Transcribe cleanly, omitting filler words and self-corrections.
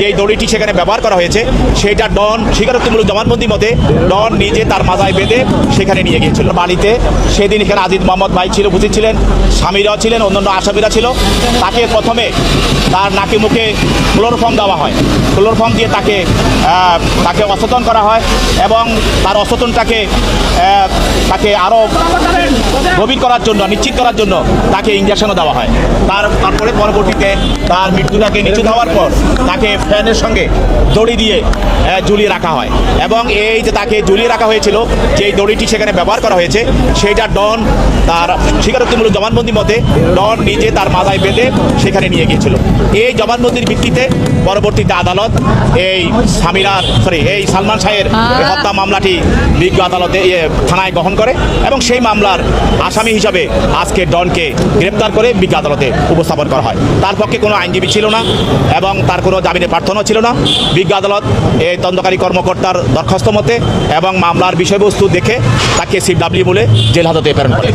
যেই দড়িটি সেখানে ব্যবহার করা হয়েছে সেটা ডন স্বীকারোক্তিমূলক জবানবন্দি মতে ডন নিজে তার মাথায় বেঁধে সেখানে নিয়ে গিয়েছিল বাড়িতে। সেদিন এখানে আজিজ মোহাম্মদ ভাই ছিল, উপস্থিত ছিলেন, স্বামীরাও ছিলেন, অন্যান্য আসামিরা ছিল। তাকে প্রথমে তার নাকে মুখে ক্লোরোফর্ম দেওয়া হয়, ক্লোরোফর্ম দিয়ে তাকে অচেতন করা হয় এবং তার অচেতনটাকে তাকে আরও গভীর করার জন্য, নিশ্চিত করার জন্য তাকে ইঞ্জেকশনও দেওয়া হয়। তারপরে পরবর্তীতে তার মৃত্যুটাকে নিশ্চিত হওয়ার পর তাকে ফ্যানের সঙ্গে দড়ি দিয়ে ঝুলিয়ে রাখা হয় এবং এই যে তাকে ঝুলিয়ে রাখা হয়েছিল, যেই দড়িটি সেখানে ব্যবহার করা হয়েছে সেইটা ডন তার স্বীকারোক্তিমূলক জবানবন্দি মতে ডন নিজে তার মাথায় বেঁধে সেখানে নিয়ে গিয়েছিল। এই জবানবন্দির ভিত্তিতে পরবর্তীতে আদালত এই এই সালমান শাহের হত্যা মামলাটি বিজ্ঞ আদালতে থানায় গ্রহণ করে এবং সেই মামলার আসামি হিসাবে আজকে ডনকে গ্রেপ্তার করে বিজ্ঞ আদালতে উপস্থাপন করা হয়। তার পক্ষে কোনো আইনজীবী ছিল না এবং তার কোনো জামিনের প্রার্থনাও ছিল না। বিজ্ঞ আদালত এই তদন্তকারী কর্মকর্তার দরখাস্ত মতে এবং মামলার বিষয়বস্তু দেখে তাকে CW বলে জেল হাজতে প্রেরণ করে।